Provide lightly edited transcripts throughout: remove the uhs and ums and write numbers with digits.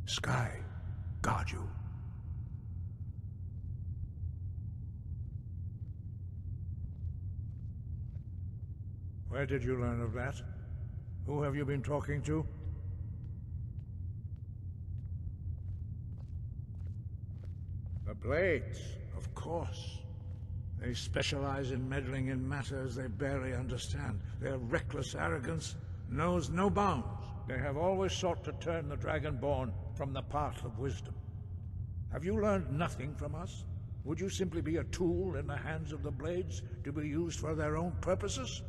Sky guard you. Where did you learn of that? Who have you been talking to? The Blades, of course. They specialize in meddling in matters they barely understand. Their reckless arrogance knows no bounds. They have always sought to turn the dragonborn from the path of wisdom. Have you learned nothing from us? Would you simply be a tool in the hands of the Blades to be used for their own purposes?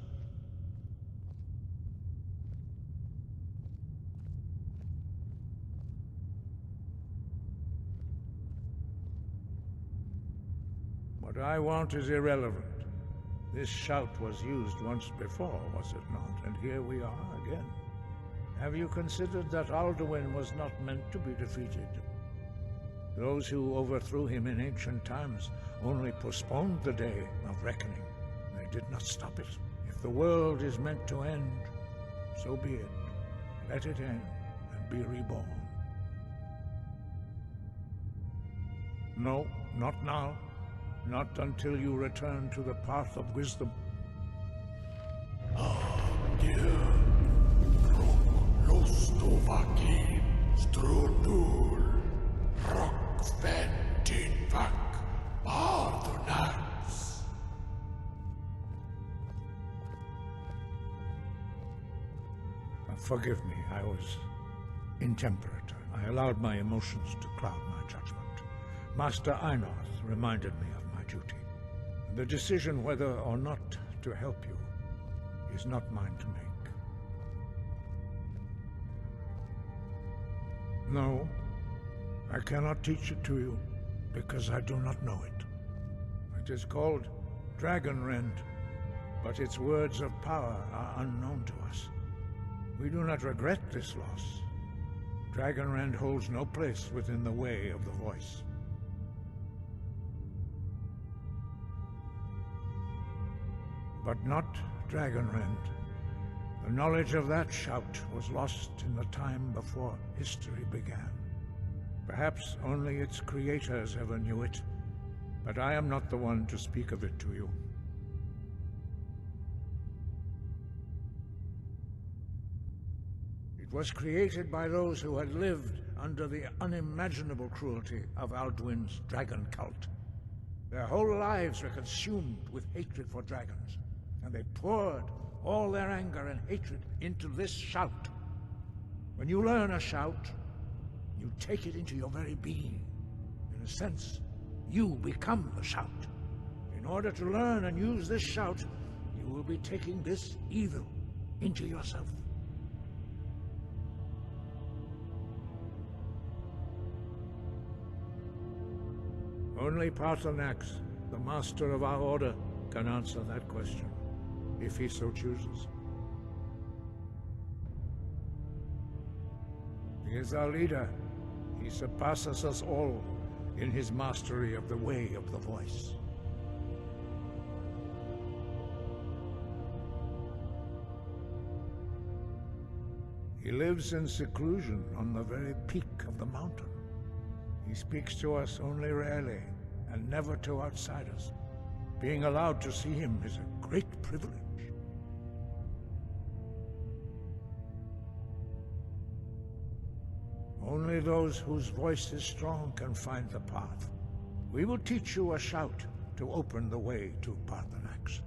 What I want is irrelevant. This shout was used once before, was it not? And here we are again. Have you considered that Alduin was not meant to be defeated? Those who overthrew him in ancient times only postponed the day of reckoning. They did not stop it. If the world is meant to end, so be it. Let it end and be reborn. No, not now. Not until you return to the path of wisdom. Paarthurnax. Forgive me, I was intemperate. I allowed my emotions to cloud my judgment. Master Einarth reminded me of my duty. The decision whether or not to help you is not mine to make. No, I cannot teach it to you, because I do not know it. It is called Dragonrend, but its words of power are unknown to us. We do not regret this loss. Dragonrend holds no place within the way of the voice. But not Dragonrend. The knowledge of that shout was lost in the time before history began. Perhaps only its creators ever knew it, but I am not the one to speak of it to you. It was created by those who had lived under the unimaginable cruelty of Alduin's dragon cult. Their whole lives were consumed with hatred for dragons, and they poured all their anger and hatred into this shout. When you learn a shout, you take it into your very being. In a sense, you become the shout. In order to learn and use this shout, you will be taking this evil into yourself. Only Paarthurnax, the master of our order, can answer that question, if he so chooses. He is our leader. He surpasses us all in his mastery of the way of the voice. He lives in seclusion on the very peak of the mountain. He speaks to us only rarely, and never to outsiders. Being allowed to see him is a great privilege. Only those whose voice is strong can find the path. We will teach you a shout to open the way to Paarthurnax.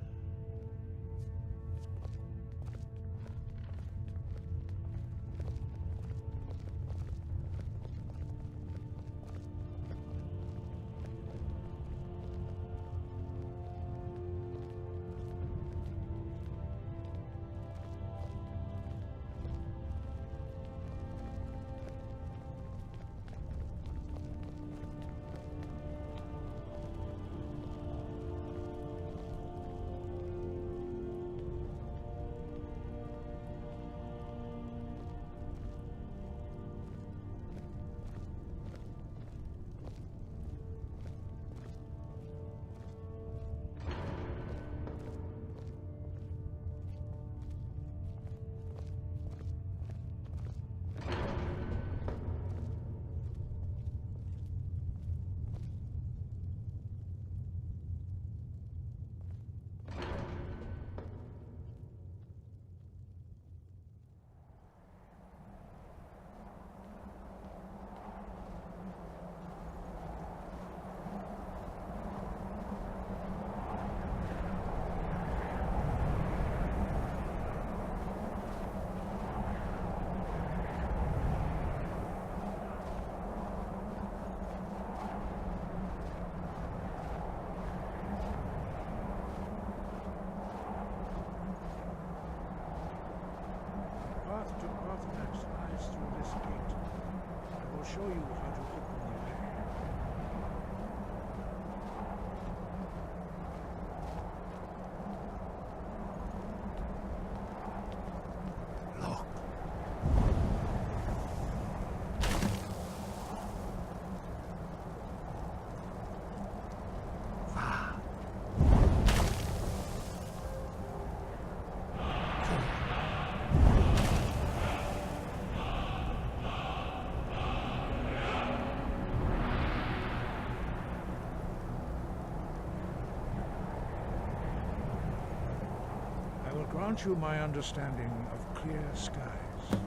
grant you my understanding of clear skies.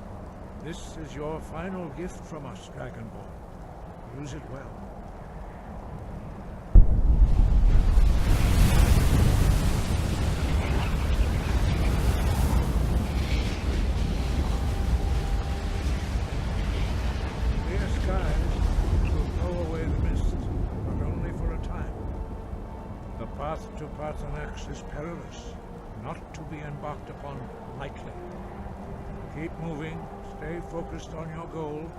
This is your final gift from us, Dragonborn. Use it well. Clear skies will blow away the mist, but only for a time. The path to Paarthurnax is perilous, not to be embarked upon lightly. Keep moving, stay focused on your goal,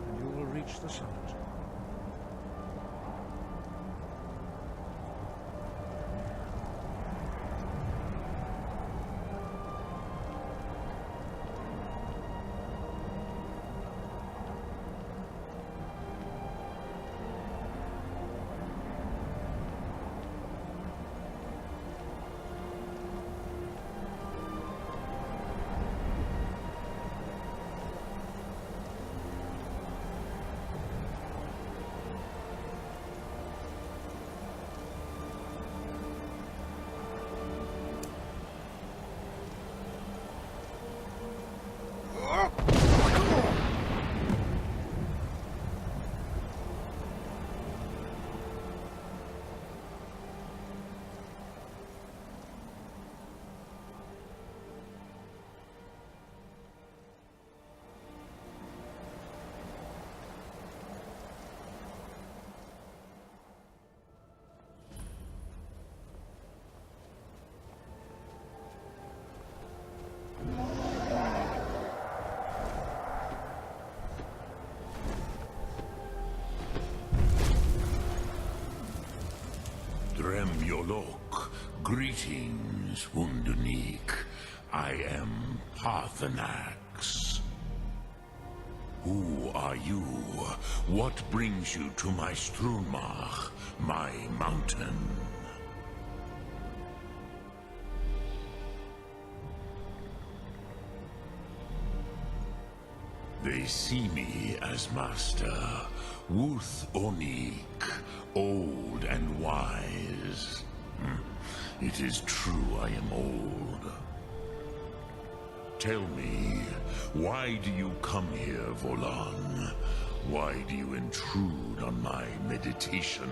and you will reach the summit. Greetings, Wunderneek. I am Paarthurnax. Who are you? What brings you to my Strunmach, my mountain? They see me as master, Wuth-Onik, old and wise. It is true I am old. Tell me, why do you come here, Volan? Why do you intrude on my meditation?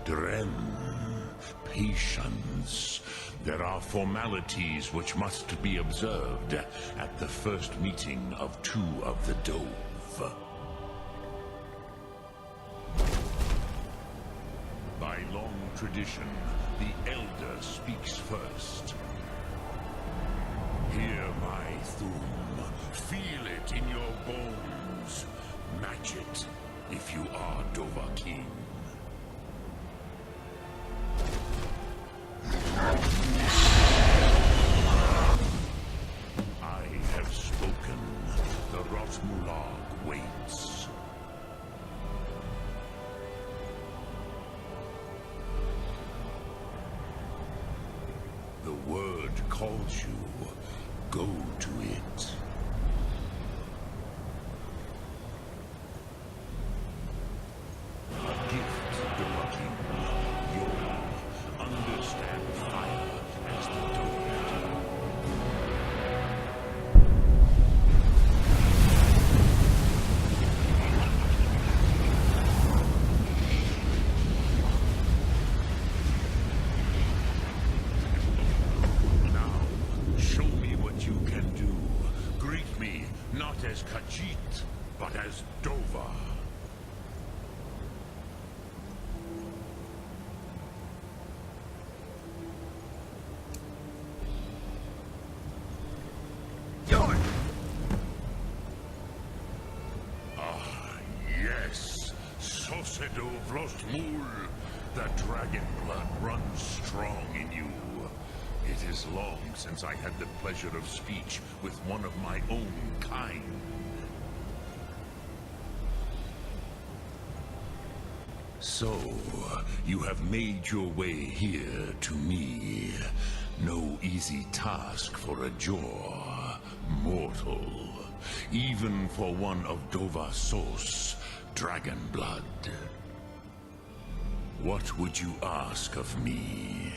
Dren, patience. There are formalities which must be observed at the first meeting of two of the Dove. By long tradition, the Elder speaks first. Hear my thu'm. Feel it in your bones. Match it if you are Dovahkiin. I have spoken. The Rotmulag waits. The word calls you. Go to it. A gift, Dovahkiin. You'll understand fire as the Dove do. Now, show me what you can do. Greet me not as Khajiit, but as Dova. Yes, Sosedo Vrostmul. The dragon blood runs strong in you. It is long since I had the pleasure of speech with one of my own kind. So, you have made your way here to me. No easy task for a Jor, mortal. Even for one of Dova Sos, dragon blood. What would you ask of me?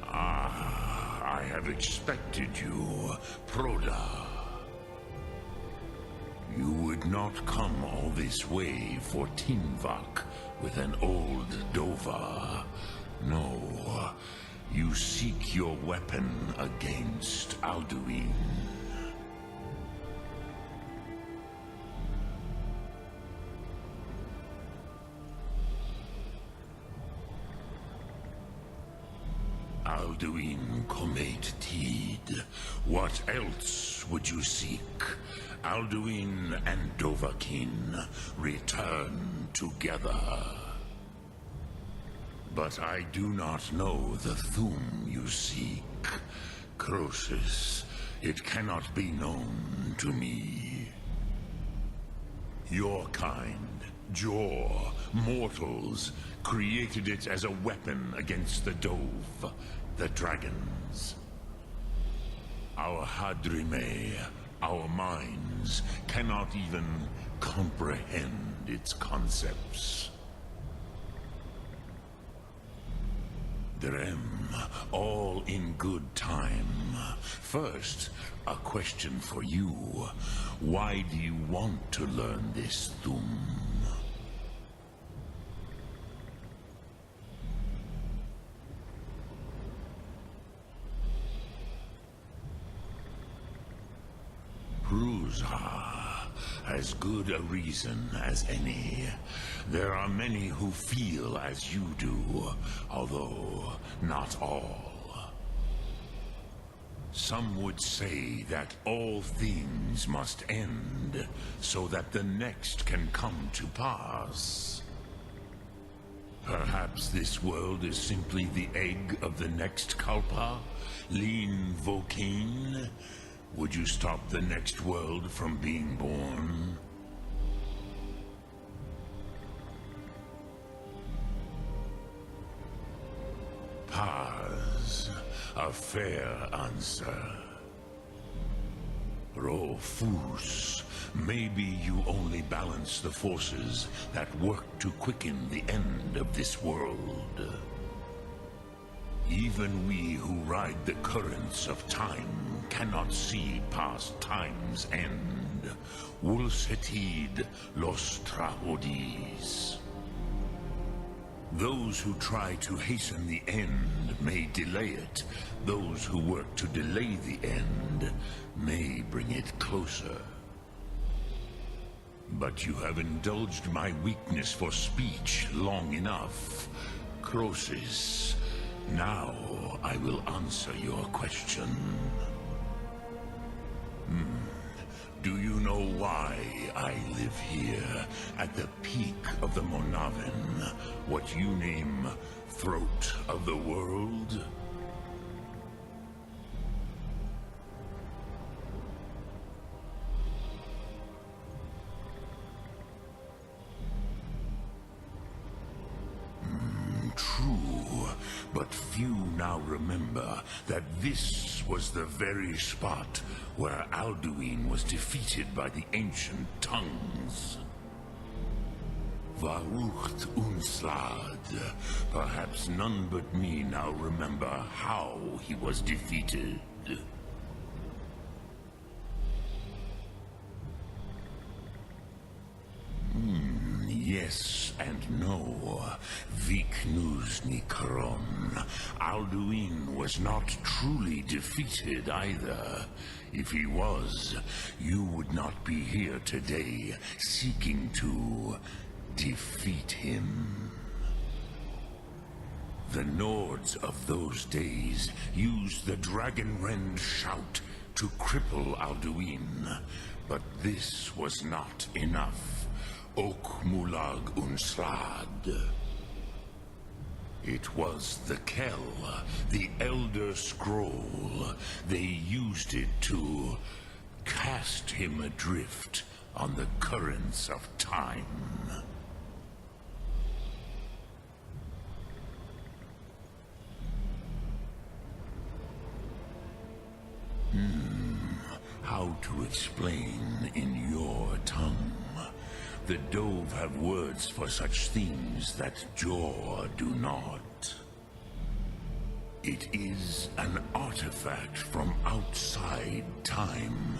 I have expected you, Proda. You would not come all this way for Tinvak with an old Dova. No, you seek your weapon against Alduin. Alduin Comet Tid. What else would you seek? Alduin and Dovahkiin return together. But I do not know the thu'm you seek. Croesus, it cannot be known to me. Your kind, Jor, mortals, created it as a weapon against the Dove, the dragons. Our Hadrime, our minds, cannot even comprehend its concepts. Drem, all in good time. First, a question for you. Why do you want to learn this thu'm? As good a reason as any. There are many who feel as you do, although not all. Some would say that all things must end, so that the next can come to pass. Perhaps this world is simply the egg of the next Kalpa, Lean Vokane. Would you stop the next world from being born? Paz, a fair answer. Rofus, maybe you only balance the forces that work to quicken the end of this world. Even we who ride the currents of time cannot see past time's end. Wulsetid los trahodis. Those who try to hasten the end may delay it. Those who work to delay the end may bring it closer. But you have indulged my weakness for speech long enough. Croesus, now I will answer your question. Do you know why I live here, at the peak of the Monavin, what you name Throat of the World? True, but few now remember that this was the very spot where Alduin was defeated by the ancient tongues. Varucht Unslad. Perhaps none but me now remember how he was defeated. Yes and no. Viknusnikron. Alduin was not truly defeated either. If he was, you would not be here today seeking to defeat him. The Nords of those days used the Dragonrend shout to cripple Alduin, but this was not enough. Ok Mulag Unslad. It was the Kell, the Elder Scroll. They used it to cast him adrift on the currents of time. How How to explain in your tongue? The Dove have words for such things that Jor do not. It is an artifact from outside time.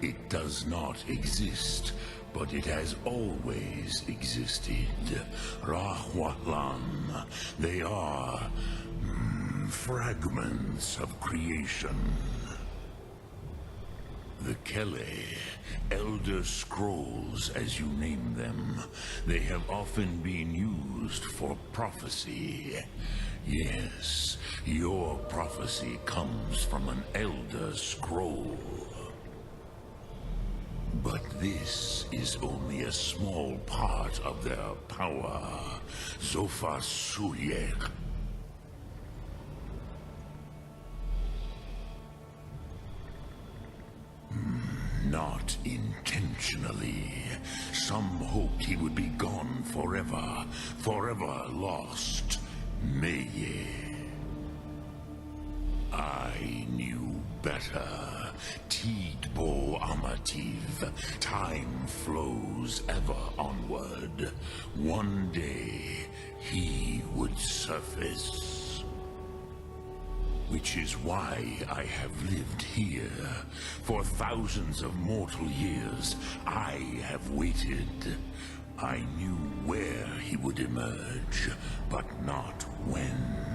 It does not exist, but it has always existed. Rahwalan. They are fragments of creation. The Kele, Elder Scrolls as you name them, they have often been used for prophecy. Yes, your prophecy comes from an Elder Scroll. But this is only a small part of their power. Zofa Suyek. Not intentionally. Some hoped he would be gone forever, forever lost. Meye. I knew better. Tidbo Amativ. Time flows ever onward. One day, he would surface. Which is why I have lived here. For thousands of mortal years, I have waited. I knew where he would emerge, but not when.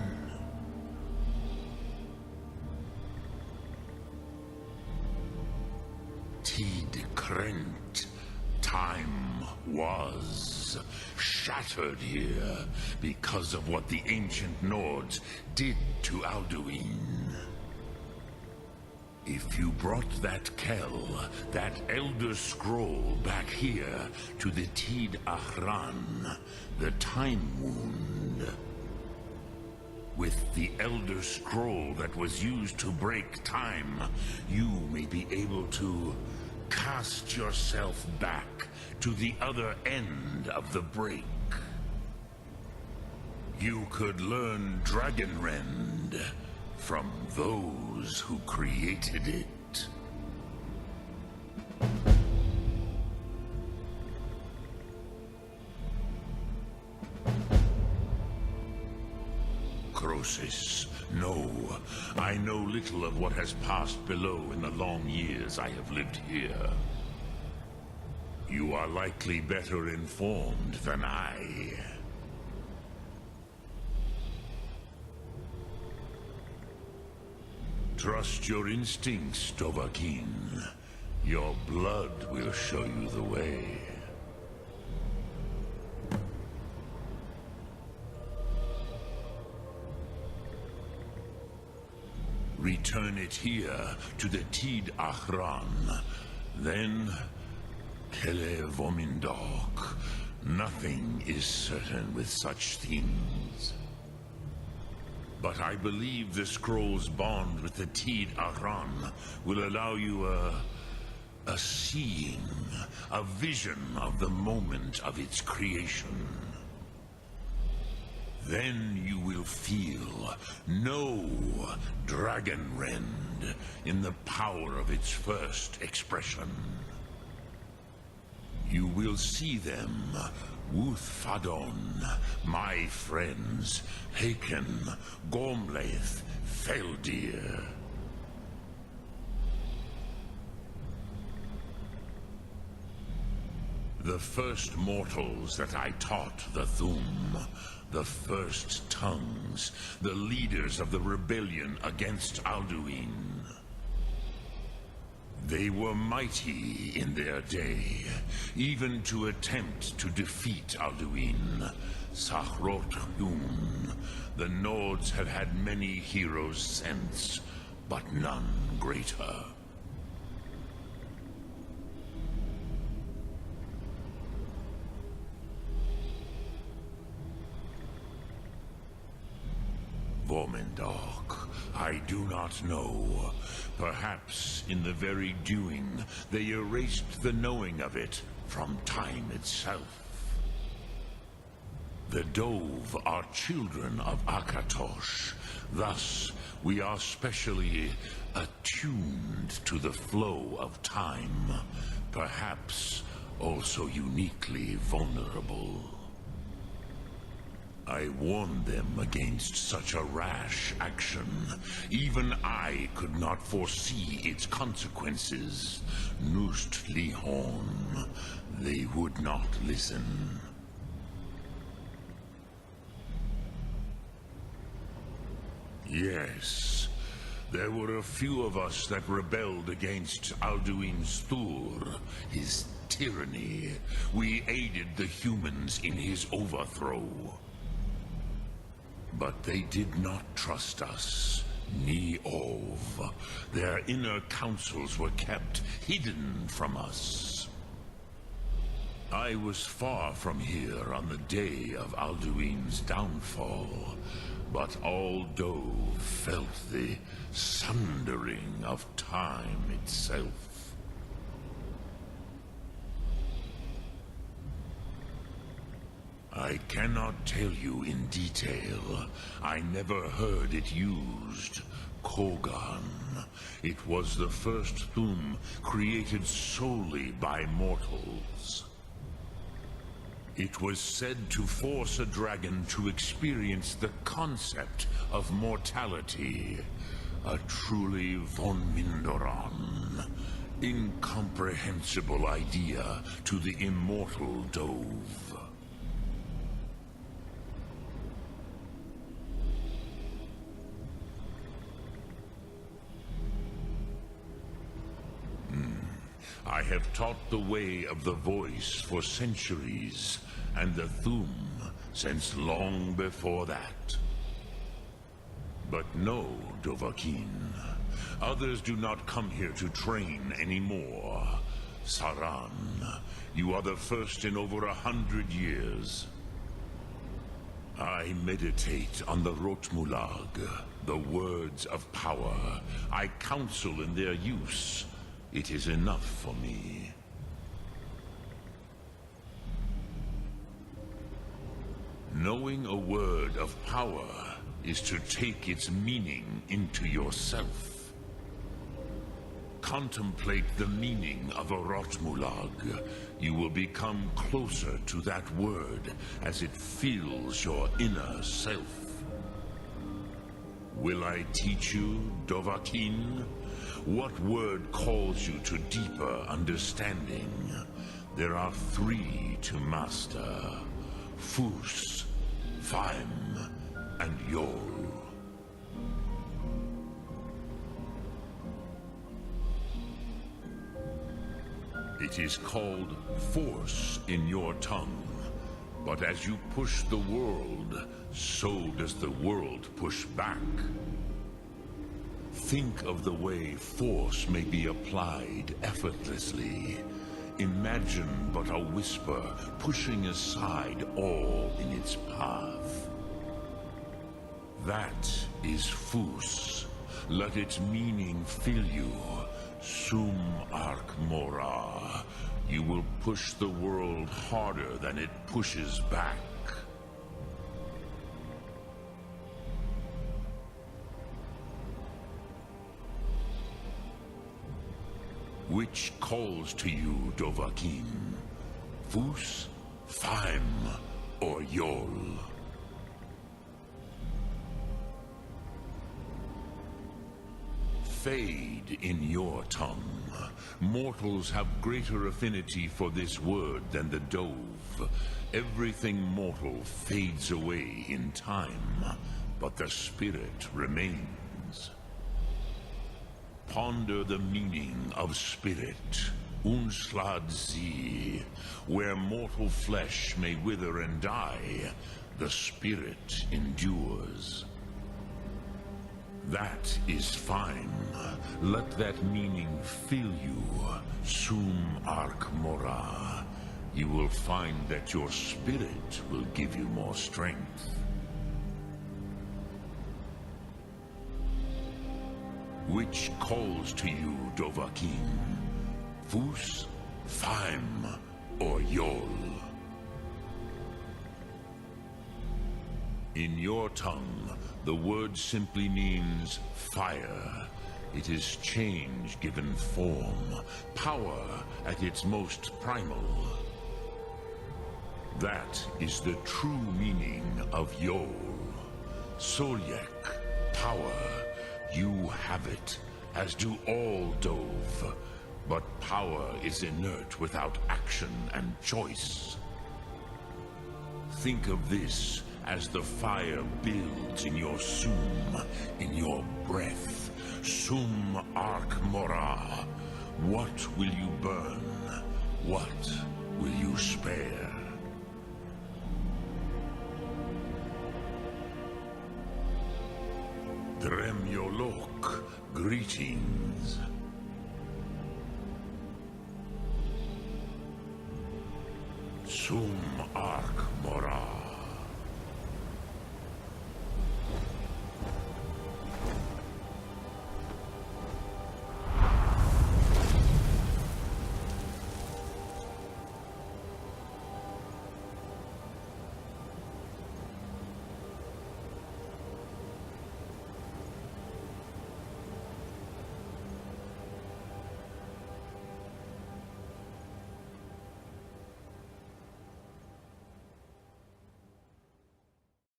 Tid Krent. Time was shattered here because of what the ancient Nords did to Alduin. If you brought that Kell, that Elder Scroll back here to the Tid Ahran, the Time Wound, with the Elder Scroll that was used to break time, you may be able to cast yourself back to the other end of the break. You could learn Dragonrend from those who created it. Crosis, no. I know little of what has passed below in the long years I have lived here. You are likely better informed than I. Trust your instincts, Dovahkiin. Your blood will show you the way. Return it here to the Tid Ahran. Then, Kele Vomindok. Nothing is certain with such things. But I believe the scroll's bond with the Tid Ahran will allow you a seeing, a vision of the moment of its creation. Then you will feel, know Dragonrend in the power of its first expression. You will see them, Wuthfadon, my friends, Haken, Gormlaith, Feldir. The first mortals that I taught the thu'm, the first tongues, the leaders of the rebellion against Alduin. They were mighty in their day, even to attempt to defeat Alduin. Sahrot Hun. The Nords have had many heroes since, but none greater. Vormendok, I do not know. Perhaps in the very doing, they erased the knowing of it from time itself. The Dove are children of Akatosh. Thus, we are specially attuned to the flow of time. Perhaps also uniquely vulnerable. I warned them against such a rash action. Even I could not foresee its consequences. Nust Lihon. They would not listen. Yes, there were a few of us that rebelled against Alduin's Thur, his tyranny. We aided the humans in his overthrow. But they did not trust us, ni Ov. Their inner councils were kept hidden from us. I was far from here on the day of Alduin's downfall, but all Dove felt the sundering of time itself. I cannot tell you in detail. I never heard it used. Kogan. It was the first thu'm created solely by mortals. It was said to force a dragon to experience the concept of mortality. A truly von Mindoran, incomprehensible idea to the immortal Dove. I have taught the way of the voice for centuries, and the thu'm since long before that. But no, Dovahkiin. Others do not come here to train anymore. Saran, you are the first in over 100 years. I meditate on the Rotmulag, the words of power. I counsel in their use. It is enough for me. Knowing a word of power is to take its meaning into yourself. Contemplate the meaning of a Rotmulag. You will become closer to that word as it fills your inner self. Will I teach you, Dovahkiin? What word calls you to deeper understanding? There are 3 to master. Fus, thu'm, and Yol. It is called force in your tongue. But as you push the world, so does the world push back. Think of the way force may be applied effortlessly. Imagine but a whisper pushing aside all in its path. That is Fus. Let its meaning fill you. Sum Ark Mora. You will push the world harder than it pushes back. Which calls to you, Dovahkiin? Fus, thu'm, or Yol? Fade in your tongue. Mortals have greater affinity for this word than the Dove. Everything mortal fades away in time, but the spirit remains. Ponder the meaning of spirit, Unslad Zi. Where mortal flesh may wither and die, the spirit endures. That is fine. Let that meaning fill you, Sum Ark Mora. You will find that your spirit will give you more strength. Which calls to you, Dovahkiin? Fus, thu'm, or Yol? In your tongue, the word simply means fire. It is change given form, power at its most primal. That is the true meaning of Yol. Solyek, power. You have it, as do all Dove. But power is inert without action and choice. Think of this as the fire builds in your sum, in your breath. Sum arc mora. What will you burn? What will you spare? Dremyolok, greetings. Sum arc mora.